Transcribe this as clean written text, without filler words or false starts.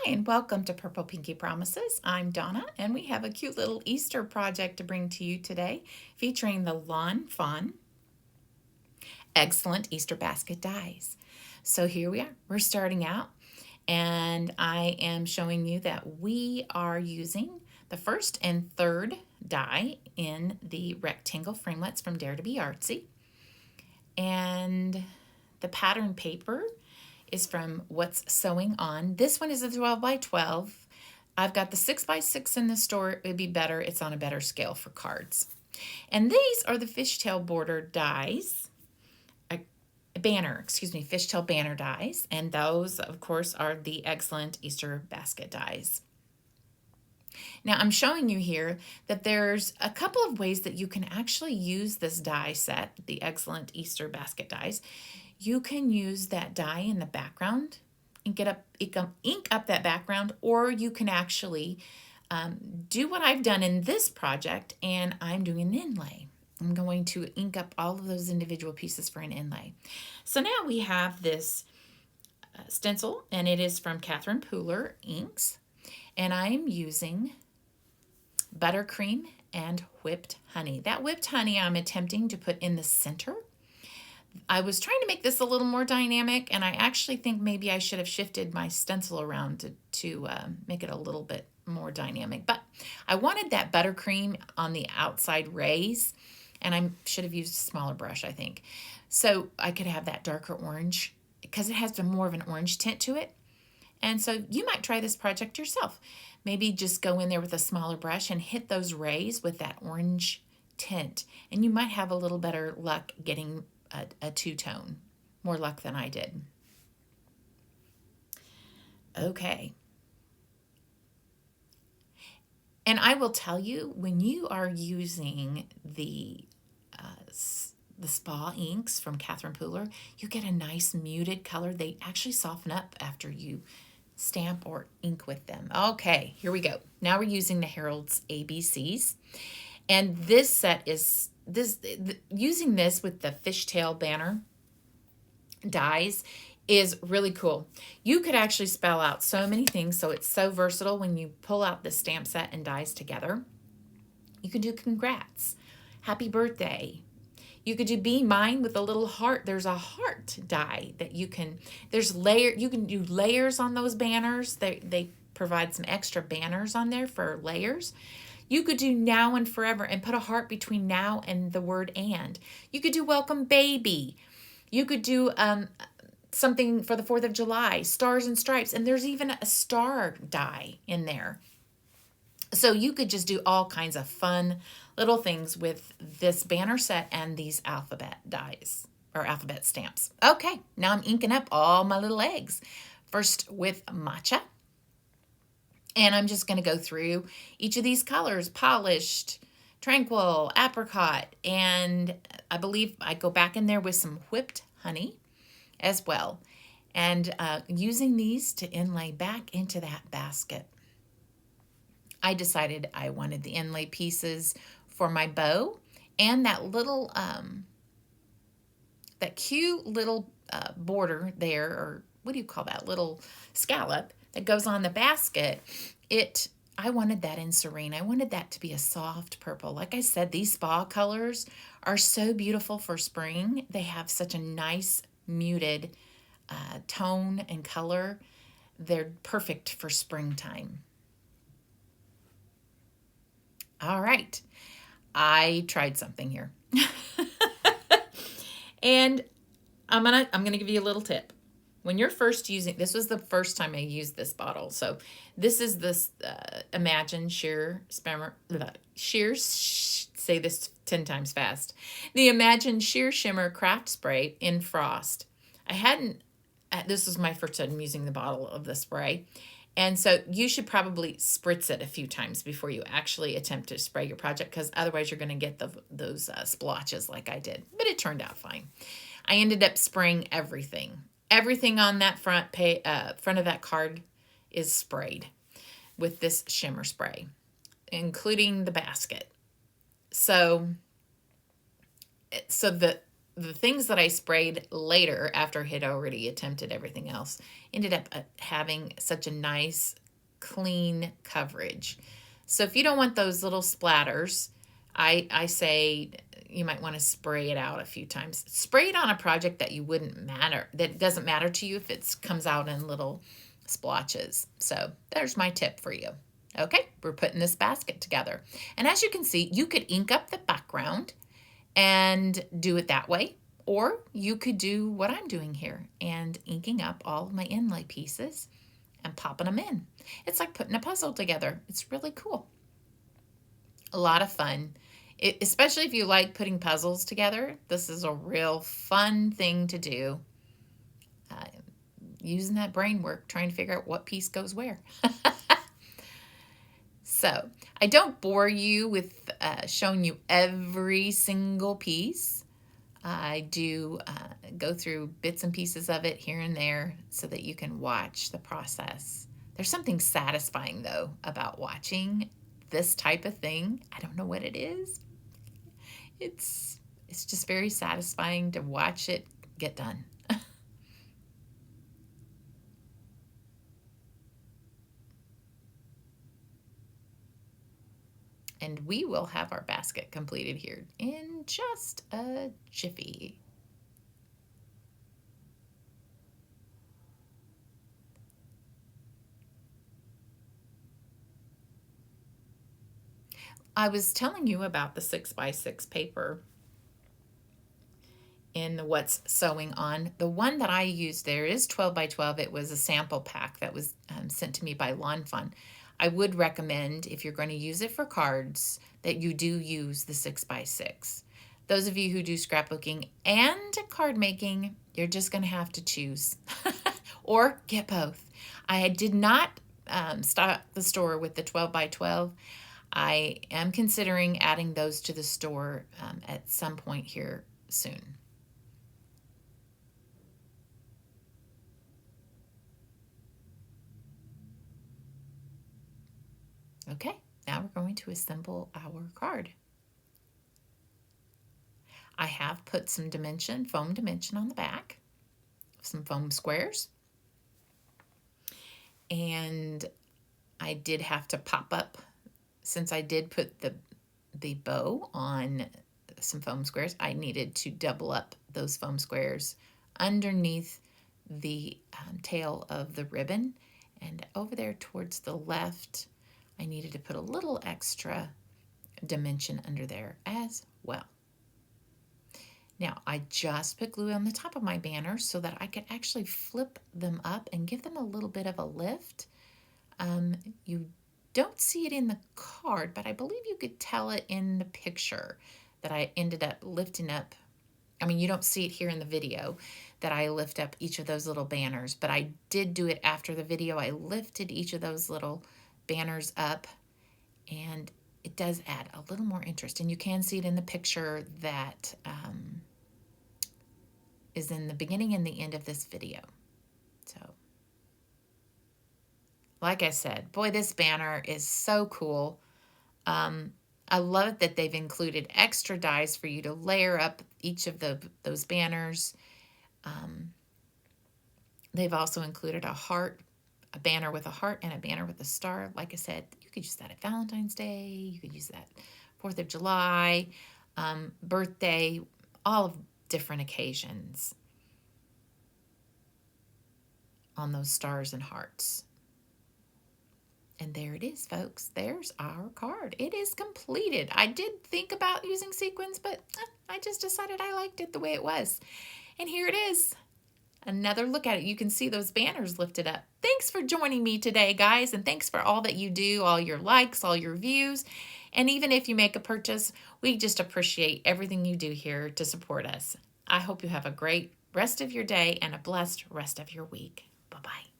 And welcome to Purple Pinky Promises. I'm Donna, and we have a cute little Easter project to bring to you today, featuring the Fawn Eggcellent Easter Basket dies. So here we are. We're starting out, and I am showing you that we are using the first and third die in the rectangle framelits from Dare to Be Artsy. And the pattern paper is from What's Sewing On. This one is a 12 by 12. I've got the 6 by 6 in the store. It would be better. It's on a better scale for cards. And these are the Fishtail border dies. Fishtail banner dies. And those, of course, are the Eggcellent Easter basket dies. Now, I'm showing you here that there's a couple of ways that you can actually use this die set, the Eggcellent Easter basket dies. You can use that die in the background and ink up that background, or you can actually do what I've done in this project, and I'm doing an inlay. I'm going to ink up all of those individual pieces for an inlay. So now we have this stencil, and it is from Catherine Pooler Inks, and I'm using Buttercream and whipped honey. That whipped honey I'm attempting to put in the center. I was trying to make this a little more dynamic, and I actually think maybe I should have shifted my stencil around to make it a little bit more dynamic. But I wanted that buttercream on the outside rays, and I should have used a smaller brush, I think. So I could have that darker orange because it has more of an orange tint to it. And so you might try this project yourself. Maybe just go in there with a smaller brush and hit those rays with that orange tint. And you might have a little better luck getting a two-tone, more luck than I did. Okay. And I will tell you, when you are using the spa inks from Catherine Pooler, you get a nice muted color. They actually soften up after you stamp or ink with them. Okay, here we go. Now we're using the Herald's ABCs. And this set is using this with the Fishtail banner dies is really cool. You could actually spell out so many things, so it's so versatile when you pull out the stamp set and dies together. You could do congrats, happy birthday. You could do be mine with a little heart. There's a heart die that you can, you can do layers on those banners. They provide some extra banners on there for layers. You could do now and forever and put a heart between now and the word and. You could do welcome baby. You could do something for the 4th of July, stars and stripes, and there's even a star die in there. So you could just do all kinds of fun little things with this banner set and these alphabet dies or alphabet stamps. Okay, now I'm inking up all my little eggs. First with Matcha. And I'm just going to go through each of these colors, polished, Tranquil, Apricot, and I believe I go back in there with some whipped honey as well. And using these to inlay back into that basket. I decided I wanted the inlay pieces for my bow and that little, that cute little border there, or what do you call that, little scallop that goes on the basket. I wanted that in Serene. I wanted that to be a soft purple. Like I said, these spa colors are so beautiful for spring. They have such a nice muted tone and color. They're perfect for springtime. All right, I tried something here. And I'm gonna give you a little tip. When you're first using, this was the first time I used this bottle. So this is this Imagine Sheer Shimmer, say this 10 times fast. The Imagine Sheer Shimmer Craft Spray in Frost. This was my first time using the bottle of the spray. And so you should probably spritz it a few times before you actually attempt to spray your project, because otherwise you're going to get those splotches like I did. But it turned out fine. I ended up spraying everything. Everything on that front of that card is sprayed with this shimmer spray, including the basket. So the things that I sprayed later after I had already attempted everything else ended up having such a nice, clean coverage. So if you don't want those little splatters, I say you might want to spray it out a few times. Spray it on a project that that doesn't matter to you if it comes out in little splotches. So there's my tip for you. Okay, we're putting this basket together. And as you can see, you could ink up the background and do it that way. Or you could do what I'm doing here and inking up all of my inlay pieces and popping them in. It's like putting a puzzle together. It's really cool. A lot of fun. Especially if you like putting puzzles together, this is a real fun thing to do. Using that brain work, trying to figure out what piece goes where. So I don't bore you with showing you every single piece. I do go through bits and pieces of it here and there so that you can watch the process. There's something satisfying, though, about watching this type of thing. I don't know what it is. It's just very satisfying to watch it get done. And we will have our basket completed here in just a jiffy. I was telling you about the 6x6 paper in the What's Sewing On. The one that I used there is 12 by 12. It was a sample pack that was sent to me by Lawn Fun. I would recommend, if you're going to use it for cards, that you do use the 6x6. Those of you who do scrapbooking and card making, you're just going to have to choose or get both. I did not stock the store with the 12 by 12. I am considering adding those to the store at some point here soon. Okay, now we're going to assemble our card. I have put some foam dimension on the back, some foam squares. And I did have to pop up, since I did put the bow on some foam squares, I needed to double up those foam squares underneath the tail of the ribbon. And over there towards the left, I needed to put a little extra dimension under there as well. Now, I just put glue on the top of my banners so that I could actually flip them up and give them a little bit of a lift. You don't see it in the card, but I believe you could tell it in the picture that I ended up lifting up. I mean, you don't see it here in the video that I lift up each of those little banners, but I did do it after the video. I lifted each of those little banners up, and it does add a little more interest. And you can see it in the picture that is in the beginning and the end of this video. So, like I said, boy, this banner is so cool. I love it that they've included extra dies for you to layer up each of those banners. They've also included a banner with a heart and a banner with a star. Like I said, you could use that at Valentine's Day. You could use that 4th of July, birthday, all of different occasions on those stars and hearts. And there it is, folks. There's our card. It is completed. I did think about using sequins, but I just decided I liked it the way it was. And here it is. Another look at it. You can see those banners lifted up. Thanks for joining me today, guys, and thanks for all that you do, all your likes, all your views. And even if you make a purchase, we just appreciate everything you do here to support us. I hope you have a great rest of your day and a blessed rest of your week. Bye-bye.